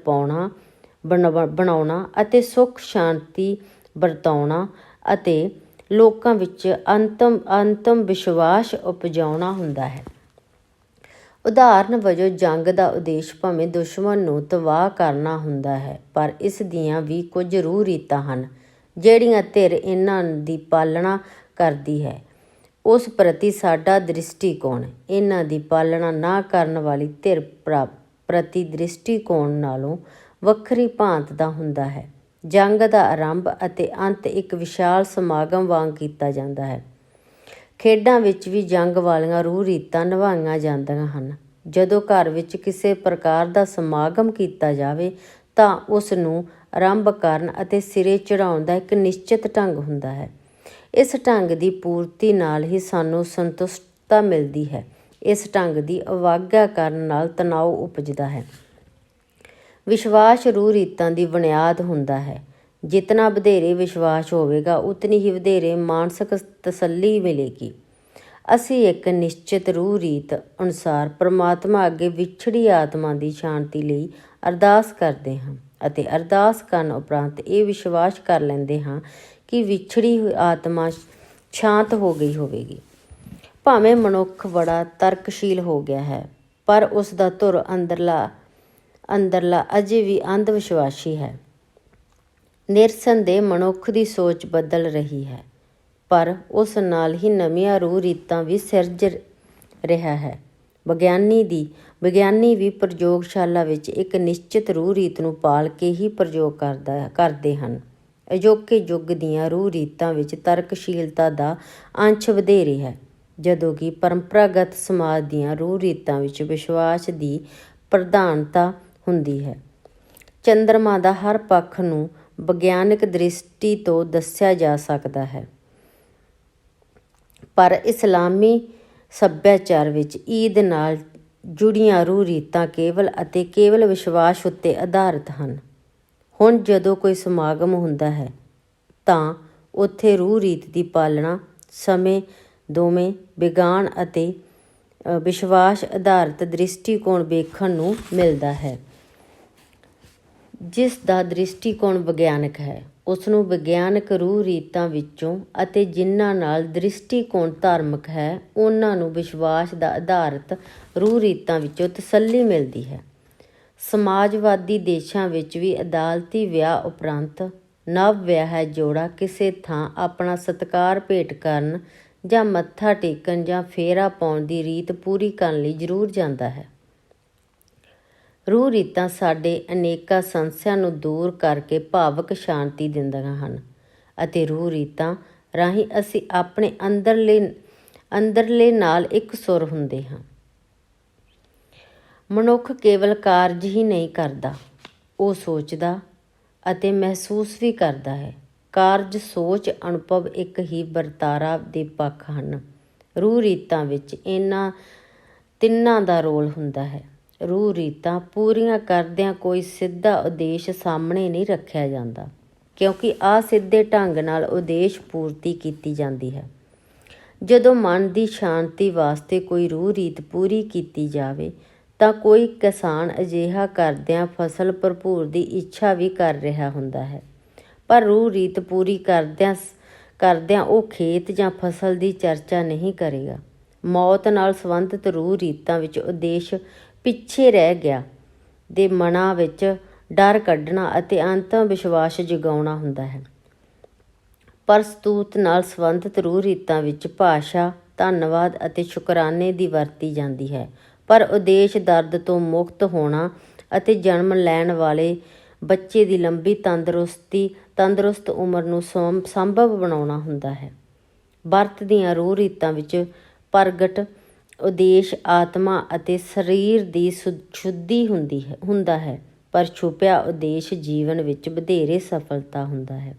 ਬਣਾਉਣਾ ਅਤੇ ਸੁੱਖ ਸ਼ਾਂਤੀ ਵਰਤਾਉਣਾ ਅਤੇ ਲੋਕਾਂ ਵਿੱਚ ਅੰਤਮ ਵਿਸ਼ਵਾਸ ਉਪਜਾਉਣਾ ਹੁੰਦਾ ਹੈ। ਉਦਾਹਰਨ ਵਜੋਂ ਜੰਗ ਦਾ ਉਦੇਸ਼ ਭਾਵੇਂ ਦੁਸ਼ਮਣ ਨੂੰ ਤਬਾਹ ਕਰਨਾ ਹੁੰਦਾ ਹੈ, ਪਰ ਇਸ ਦੀਆਂ ਵੀ ਕੁਝ ਰੂਹ ਰੀਤਾਂ ਹਨ ਜਿਹੜੀਆਂ ਧਿਰ ਇਹਨਾਂ ਦੀ ਪਾਲਣਾ ਕਰਦੀ ਹੈ। ਉਸ ਪ੍ਰਤੀ ਸਾਡਾ ਦ੍ਰਿਸ਼ਟੀਕੋਣ ਇਹਨਾਂ ਦੀ ਪਾਲਣਾ ਨਾ ਕਰਨ ਵਾਲੀ ਧਿਰ ਪ੍ਰਤੀ ਦ੍ਰਿਸ਼ਟੀਕੋਣ ਨਾਲੋਂ ਵੱਖਰੀ ਭਾਂਤ ਦਾ ਹੁੰਦਾ ਹੈ। ਜੰਗ ਦਾ ਆਰੰਭ ਅਤੇ ਅੰਤ ਇੱਕ ਵਿਸ਼ਾਲ ਸਮਾਗਮ ਵਾਂਗ ਕੀਤਾ ਜਾਂਦਾ ਹੈ। ਖੇਡਾਂ ਵਿੱਚ ਵੀ ਜੰਗ ਵਾਲੀਆਂ ਰੂਹ ਰੀਤਾਂ ਨਿਭਾਈਆਂ ਜਾਂਦੀਆਂ ਹਨ। ਜਦੋਂ ਘਰ ਵਿੱਚ ਕਿਸੇ ਪ੍ਰਕਾਰ ਦਾ ਸਮਾਗਮ ਕੀਤਾ ਜਾਵੇ ਤਾਂ ਉਸ ਨੂੰ ਆਰੰਭ ਕਰਨ ਅਤੇ ਸਿਰੇ ਚੜ੍ਹਾਉਣ ਦਾ ਇੱਕ ਨਿਸ਼ਚਿਤ ਢੰਗ ਹੁੰਦਾ ਹੈ। ਇਸ ਢੰਗ ਦੀ ਪੂਰਤੀ ਨਾਲ ਹੀ ਸਾਨੂੰ ਸੰਤੁਸ਼ਟਤਾ ਮਿਲਦੀ ਹੈ। ਇਸ ਢੰਗ ਦੀ ਅਵਗਿਆ ਕਰਨ ਨਾਲ ਤਣਾਅ ਉਪਜਦਾ ਹੈ। ਵਿਸ਼ਵਾਸ ਰੂਹ ਰੀਤਾਂ ਦੀ ਬੁਨਿਆਦ ਹੁੰਦਾ ਹੈ। ਜਿਤਨਾ ਵਧੇਰੇ ਵਿਸ਼ਵਾਸ ਹੋਵੇਗਾ ਉਤਨੀ ਹੀ ਵਧੇਰੇ ਮਾਨਸਿਕ ਤਸੱਲੀ ਮਿਲੇਗੀ। ਅਸੀਂ ਇੱਕ ਨਿਸ਼ਚਿਤ ਰੂਹ ਰੀਤ ਅਨੁਸਾਰ ਪਰਮਾਤਮਾ ਅੱਗੇ ਵਿਛੜੀ ਆਤਮਾ ਦੀ ਸ਼ਾਂਤੀ ਲਈ ਅਰਦਾਸ ਕਰਦੇ ਹਾਂ ਅਤੇ ਅਰਦਾਸ ਕਰਨ ਉਪਰੰਤ ਇਹ ਵਿਸ਼ਵਾਸ ਕਰ ਲੈਂਦੇ ਹਾਂ ਕਿ ਵਿਛੜੀ ਹੋਈ ਆਤਮਾ ਸ਼ਾਂਤ ਹੋ ਗਈ ਹੋਵੇਗੀ। ਭਾਵੇਂ ਮਨੁੱਖ ਬੜਾ ਤਰਕਸ਼ੀਲ ਹੋ ਗਿਆ ਹੈ, ਪਰ ਉਸ ਦਾ ਧੁਰ ਅੰਦਰਲਾ ਅਜੇ ਵੀ ਅੰਧ ਵਿਸ਼ਵਾਸੀ ਹੈ। ਨਿਰਸੰਦੇਹ ਮਨੁੱਖ ਦੀ ਸੋਚ ਬਦਲ ਰਹੀ ਹੈ, ਪਰ ਉਸ ਨਾਲ ਹੀ ਨਵੀਆਂ ਰੂਹ ਰੀਤਾਂ ਵੀ ਸਿਰਜ ਰਿਹਾ ਹੈ। ਵਿਗਿਆਨੀ ਵੀ ਪ੍ਰਯੋਗਸ਼ਾਲਾ ਵਿੱਚ ਇੱਕ ਨਿਸ਼ਚਿਤ ਰੂਹ ਰੀਤ ਨੂੰ ਪਾਲ ਕੇ ਹੀ ਪ੍ਰਯੋਗ ਕਰਦੇ ਹਨ। ਅਜੋਕੇ ਯੁੱਗ ਦੀਆਂ ਰੂਹ ਰੀਤਾਂ ਵਿੱਚ ਤਰਕਸ਼ੀਲਤਾ ਦਾ ਅੰਸ਼ ਵਧੇਰੇ ਹੈ, ਜਦੋਂ ਕਿ ਪਰੰਪਰਾਗਤ ਸਮਾਜ ਦੀਆਂ ਰੂਹ ਰੀਤਾਂ ਵਿੱਚ ਵਿਸ਼ਵਾਸ ਦੀ ਪ੍ਰਧਾਨਤਾ ਹੁੰਦੀ ਹੈ। ਚੰਦਰਮਾ ਦਾ ਹਰ ਪੱਖ ਨੂੰ ਵਿਗਿਆਨਕ ਦ੍ਰਿਸ਼ਟੀ ਤੋਂ ਦੱਸਿਆ ਜਾ ਸਕਦਾ ਹੈ, ਪਰ ਇਸਲਾਮੀ ਸੱਭਿਆਚਾਰ ਵਿੱਚ ਈਦ ਨਾਲ ਜੁੜੀਆਂ ਰੂਹ ਰੀਤਾਂ ਕੇਵਲ ਵਿਸ਼ਵਾਸ ਉੱਤੇ ਆਧਾਰਿਤ ਹਨ। ਹੁਣ ਜਦੋਂ ਕੋਈ ਸਮਾਗਮ ਹੁੰਦਾ ਹੈ ਤਾਂ ਉੱਥੇ ਰੂਹ ਰੀਤ ਦੀ ਪਾਲਣਾ ਸਮੇਂ ਦੋਵੇਂ ਵਿਗਿਆਨ ਅਤੇ ਵਿਸ਼ਵਾਸ ਆਧਾਰਿਤ ਦ੍ਰਿਸ਼ਟੀਕੋਣ ਵੇਖਣ ਨੂੰ ਮਿਲਦਾ ਹੈ। ਜਿਸ ਦਾ ਦ੍ਰਿਸ਼ਟੀਕੋਣ ਵਿਗਿਆਨਕ ਹੈ ਉਸ ਨੂੰ ਵਿਗਿਆਨਕ ਰੂਹ ਰੀਤਾਂ ਵਿੱਚੋਂ ਅਤੇ ਜਿਨ੍ਹਾਂ ਨਾਲ ਦ੍ਰਿਸ਼ਟੀਕੋਣ ਧਾਰਮਿਕ ਹੈ ਉਹਨਾਂ ਨੂੰ ਵਿਸ਼ਵਾਸ ਦਾ ਆਧਾਰਿਤ ਰੂਹ ਰੀਤਾਂ ਵਿੱਚੋਂ ਤਸੱਲੀ ਮਿਲਦੀ ਹੈ। ਸਮਾਜਵਾਦੀ ਦੇਸ਼ਾਂ ਵਿੱਚ ਵੀ ਅਦਾਲਤੀ ਵਿਆਹ ਉਪਰੰਤ ਨਵ ਵਿਆਹਿਆ ਜੋੜਾ ਕਿਸੇ ਥਾਂ ਆਪਣਾ ਸਤਿਕਾਰ ਭੇਟ ਕਰਨ ਜਾਂ ਮੱਥਾ ਟੇਕਣ ਜਾਂ ਫੇਰਾ ਪਾਉਣ ਦੀ ਰੀਤ ਪੂਰੀ ਕਰਨ ਲਈ ਜ਼ਰੂਰ ਜਾਂਦਾ ਹੈ। ਰੂਹ ਰੀਤਾਂ ਸਾਡੇ ਅਨੇਕਾਂ ਸੰਸ਼ਿਆਂ ਨੂੰ ਦੂਰ ਕਰਕੇ ਭਾਵਕ ਸ਼ਾਂਤੀ ਦਿੰਦੀਆਂ ਹਨ ਅਤੇ ਰੂਹ ਰੀਤਾਂ ਰਾਹੀਂ ਅਸੀਂ ਆਪਣੇ ਅੰਦਰਲੇ ਨਾਲ ਇੱਕ ਸੁਰ ਹੁੰਦੇ ਹਾਂ। ਮਨੁੱਖ ਕੇਵਲ ਕਾਰਜ ਹੀ ਨਹੀਂ ਕਰਦਾ, ਉਹ ਸੋਚਦਾ ਅਤੇ ਮਹਿਸੂਸ ਵੀ ਕਰਦਾ ਹੈ। ਕਾਰਜ, ਸੋਚ, ਅਨੁਭਵ ਇੱਕ ਹੀ ਵਰਤਾਰਾ ਦੇ ਪੱਖ ਹਨ। ਰੂਹ ਰੀਤਾਂ ਵਿੱਚ ਇਹਨਾਂ ਤਿੰਨਾਂ ਦਾ ਰੋਲ ਹੁੰਦਾ ਹੈ। ਰੂਹ ਰੀਤਾਂ ਪੂਰੀਆਂ ਕਰਦਿਆਂ ਕੋਈ ਸਿੱਧਾ ਉਦੇਸ਼ ਸਾਹਮਣੇ ਨਹੀਂ ਰੱਖਿਆ ਜਾਂਦਾ, ਕਿਉਂਕਿ ਅਸਿੱਧੇ ਢੰਗ ਨਾਲ ਉਦੇਸ਼ ਪੂਰਤੀ ਕੀਤੀ ਜਾਂਦੀ ਹੈ। ਜਦੋਂ ਮਨ ਦੀ ਸ਼ਾਂਤੀ ਵਾਸਤੇ ਕੋਈ ਰੂਹ ਰੀਤ ਪੂਰੀ ਕੀਤੀ ਜਾਵੇ ਤਾਂ ਕੋਈ ਕਿਸਾਨ ਅਜਿਹਾ ਕਰਦਿਆਂ ਫਸਲ ਭਰਪੂਰ ਦੀ ਇੱਛਾ ਵੀ ਕਰ ਰਿਹਾ ਹੁੰਦਾ ਹੈ, ਪਰ ਰੂਹ ਰੀਤ ਪੂਰੀ ਕਰਦਿਆਂ ਉਹ ਖੇਤ ਜਾਂ ਫਸਲ ਦੀ ਚਰਚਾ ਨਹੀਂ ਕਰੇਗਾ। ਮੌਤ ਨਾਲ ਸੰਬੰਧਿਤ ਰੂਹ ਰੀਤਾਂ ਵਿੱਚ ਉਦੇਸ਼ ਪਿੱਛੇ ਰਹਿ ਗਿਆ ਦੇ ਮਨਾਂ ਵਿੱਚ ਡਰ ਕੱਢਣਾ ਅਤੇ ਅੰਤਮ ਵਿਸ਼ਵਾਸ ਜਗਾਉਣਾ ਹੁੰਦਾ ਹੈ। ਪ੍ਰਸਤੂਤ ਨਾਲ ਸੰਬੰਧਿਤ ਰੂਹ ਰੀਤਾਂ ਵਿੱਚ ਭਾਸ਼ਾ, ਧੰਨਵਾਦ ਅਤੇ ਸ਼ੁਕਰਾਨੇ ਦੀ ਵਰਤੀ ਜਾਂਦੀ ਹੈ, ਪਰ ਉਦੇਸ਼ ਦਰਦ ਤੋਂ ਮੁਕਤ ਹੋਣਾ ਅਤੇ ਜਨਮ ਲੈਣ ਵਾਲੇ ਬੱਚੇ ਦੀ ਲੰਬੀ ਤੰਦਰੁਸਤ ਉਮਰ ਨੂੰ ਸੰਭਵ ਬਣਾਉਣਾ ਹੁੰਦਾ ਹੈ। ਵਰਤ ਦੀਆਂ ਰੂਹ ਰੀਤਾਂ ਵਿੱਚ ਪ੍ਰਗਟ ਉਦੇਸ਼ ਆਤਮਾ ਅਤੇ ਸਰੀਰ ਦੀ ਸ਼ੁੱਧੀ ਹੁੰਦਾ ਹੈ, ਪਰ ਛੁਪਿਆ ਉਦੇਸ਼ ਜੀਵਨ ਵਿੱਚ ਵਧੇਰੇ ਸਫਲਤਾ ਹੁੰਦਾ ਹੈ।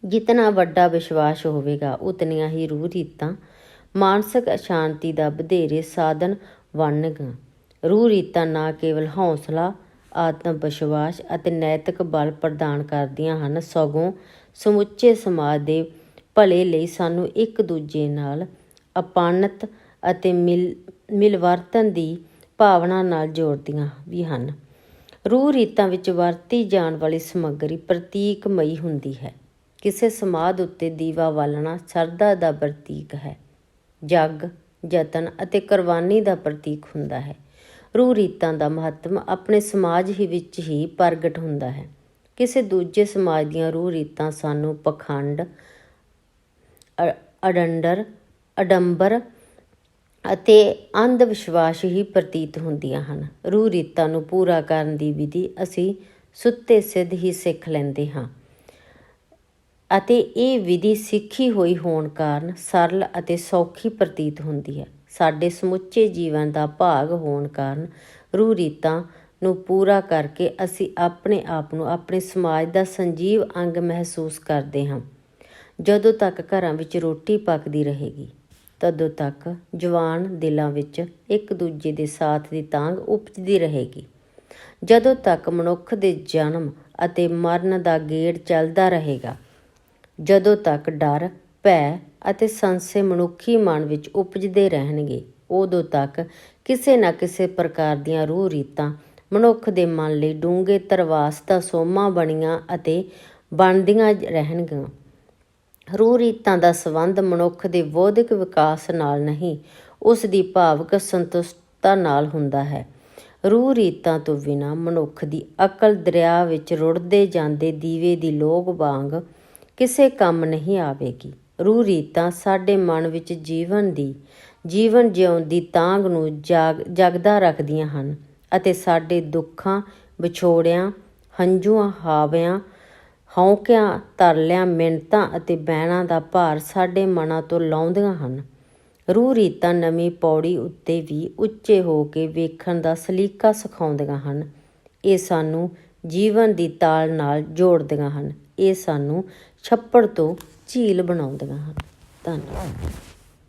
ਜਿਤਨਾ ਵੱਡਾ ਵਿਸ਼ਵਾਸ ਹੋਵੇਗਾ ਉਤਨੀਆਂ ਹੀ ਰੂਹ ਰੀਤਾਂ ਮਾਨਸਿਕ ਅਸ਼ਾਂਤੀ ਦਾ ਵਧੇਰੇ ਸਾਧਨ ਬਣਨਗੀਆਂ। ਰੂਹ ਰੀਤਾਂ ਨਾ ਕੇਵਲ ਹੌਸਲਾ ਆਤਮ ਵਿਸ਼ਵਾਸ ਅਤੇ ਨੈਤਿਕ ਬਲ ਪ੍ਰਦਾਨ ਕਰਦੀਆਂ ਹਨ, ਸਗੋਂ ਸਮੁੱਚੇ ਸਮਾਜ ਦੇ ਭਲੇ ਲਈ ਸਾਨੂੰ ਇੱਕ ਦੂਜੇ ਨਾਲ ਅਪਣਤ ਅਤੇ ਮਿਲਵਰਤਨ ਦੀ ਭਾਵਨਾ ਨਾਲ ਜੋੜਦੀਆਂ ਵੀ ਹਨ। ਰੂਹ ਰੀਤਾਂ ਵਿੱਚ ਵਰਤੀ ਜਾਣ ਵਾਲੀ ਸਮੱਗਰੀ ਪ੍ਰਤੀਕਮਈ ਹੁੰਦੀ ਹੈ। ਕਿਸੇ ਸਮਾਧ ਉੱਤੇ ਦੀਵਾ ਬਾਲਣਾ ਸ਼ਰਧਾ ਦਾ ਪ੍ਰਤੀਕ ਹੈ। ਜਗ, ਯਤਨ ਅਤੇ ਕੁਰਬਾਨੀ ਦਾ ਪ੍ਰਤੀਕ ਹੁੰਦਾ ਹੈ। ਰੂਹ ਰੀਤਾਂ ਦਾ ਮਹੱਤਵ ਆਪਣੇ ਸਮਾਜ ਵਿੱਚ ਹੀ ਪ੍ਰਗਟ ਹੁੰਦਾ ਹੈ। ਕਿਸੇ ਦੂਜੇ ਸਮਾਜ ਦੀਆਂ ਰੂਹ ਰੀਤਾਂ ਸਾਨੂੰ ਪਖੰਡ, ਅਡੰਬਰ ਅਤੇ ਅੰਧ ਵਿਸ਼ਵਾਸ ਹੀ ਪ੍ਰਤੀਤ ਹੁੰਦੀਆਂ ਹਨ। ਰੂਹ ਰੀਤਾਂ ਨੂੰ ਪੂਰਾ ਕਰਨ ਦੀ ਵਿਧੀ ਅਸੀਂ ਸੁੱਤੇ ਸਿੱਧ ਹੀ ਸਿੱਖ ਲੈਂਦੇ ਹਾਂ ਅਤੇ ਇਹ ਵਿਧੀ ਸਿੱਖੀ ਹੋਈ ਹੋਣ ਕਾਰਨ ਸਰਲ ਅਤੇ ਸੌਖੀ ਪ੍ਰਤੀਤ ਹੁੰਦੀ ਹੈ। ਸਾਡੇ ਸਮੁੱਚੇ ਜੀਵਨ ਦਾ ਭਾਗ ਹੋਣ ਕਾਰਨ ਰੂਹ ਰੀਤਾਂ ਨੂੰ ਪੂਰਾ ਕਰਕੇ ਅਸੀਂ ਆਪਣੇ ਆਪ ਨੂੰ ਆਪਣੇ ਸਮਾਜ ਦਾ ਸੰਜੀਵ ਅੰਗ ਮਹਿਸੂਸ ਕਰਦੇ ਹਾਂ। ਜਦੋਂ ਤੱਕ ਘਰਾਂ ਵਿੱਚ ਰੋਟੀ ਪੱਕਦੀ ਰਹੇਗੀ, ਤਦੋਂ ਤੱਕ ਜਵਾਨ ਦਿਲਾਂ ਵਿੱਚ ਇੱਕ ਦੂਜੇ ਦੇ ਸਾਥ ਦੀ ਤਾਂਘ ਉਪਜਦੀ ਰਹੇਗੀ। ਜਦੋਂ ਤੱਕ ਮਨੁੱਖ ਦੇ ਜਨਮ ਅਤੇ ਮਰਨ ਦਾ ਗੇੜ ਚੱਲਦਾ ਰਹੇਗਾ, ਜਦੋਂ ਤੱਕ ਡਰ, ਭੈ ਅਤੇ ਸੰਸ਼ੇ ਮਨੁੱਖੀ ਮਨ ਵਿੱਚ ਉਪਜਦੇ ਰਹਿਣਗੇ, ਉਦੋਂ ਤੱਕ ਕਿਸੇ ਨਾ ਕਿਸੇ ਪ੍ਰਕਾਰ ਦੀਆਂ ਰੂਹ ਰੀਤਾਂ ਮਨੁੱਖ ਦੇ ਮਨ ਲਈ ਡੂੰਘੇ ਧਰਵਾਸ ਦਾ ਸੋਮਾ ਬਣੀਆਂ ਅਤੇ ਬਣਦੀਆਂ ਰਹਿਣਗੀਆਂ। ਰੂਹ ਰੀਤਾਂ ਦਾ ਸੰਬੰਧ ਮਨੁੱਖ ਦੇ ਬੌਧਿਕ ਵਿਕਾਸ ਨਾਲ ਨਹੀਂ, ਉਸ ਦੀ ਭਾਵਕ ਸੰਤੁਸ਼ਟਤਾ ਨਾਲ ਹੁੰਦਾ ਹੈ। ਰੂਹ ਰੀਤਾਂ ਤੋਂ ਬਿਨਾਂ ਮਨੁੱਖ ਦੀ ਅਕਲ ਦਰਿਆ ਵਿੱਚ ਰੁੜਦੇ ਜਾਂਦੇ ਦੀਵੇ ਦੀ ਲੋਗ ਵਾਂਗ ਕਿਸੇ ਕੰਮ ਨਹੀਂ ਆਵੇਗੀ। ਰੂਹ ਰੀਤਾਂ ਸਾਡੇ ਮਨ ਵਿੱਚ ਜੀਵਨ ਜਿਉਣ ਦੀ ਤਾਂਘ ਨੂੰ ਜਗਦਾ ਰੱਖਦੀਆਂ ਹਨ ਅਤੇ ਸਾਡੇ ਦੁੱਖਾਂ, ਵਿਛੋੜਿਆਂ, ਹੰਝੂਆਂ, ਹਾਵਿਆਂ, ਹੌਂਕਿਆਂ, ਤਰਲਿਆਂ, ਮਿੰਨਤਾਂ ਅਤੇ ਬੈਣਾਂ ਦਾ ਭਾਰ ਸਾਡੇ ਮਨਾਂ ਤੋਂ ਲਾਹੁੰਦੀਆਂ ਹਨ। ਰੂਹ ਰੀਤਾਂ ਨਵੀਂ ਪੌੜੀ ਉੱਤੇ ਵੀ ਉੱਚੇ ਹੋ ਕੇ ਵੇਖਣ ਦਾ ਸਲੀਕਾ ਸਿਖਾਉਂਦੀਆਂ ਹਨ। ਇਹ ਸਾਨੂੰ ਜੀਵਨ ਦੀ ਤਾਲ ਨਾਲ ਜੋੜਦੀਆਂ ਹਨ। ਇਹ ਸਾਨੂੰ ਛੱਪੜ ਤੋਂ ਝੀਲ ਬਣਾਉਂਦੀਆਂ ਹਨ। ਧੰਨਵਾਦ।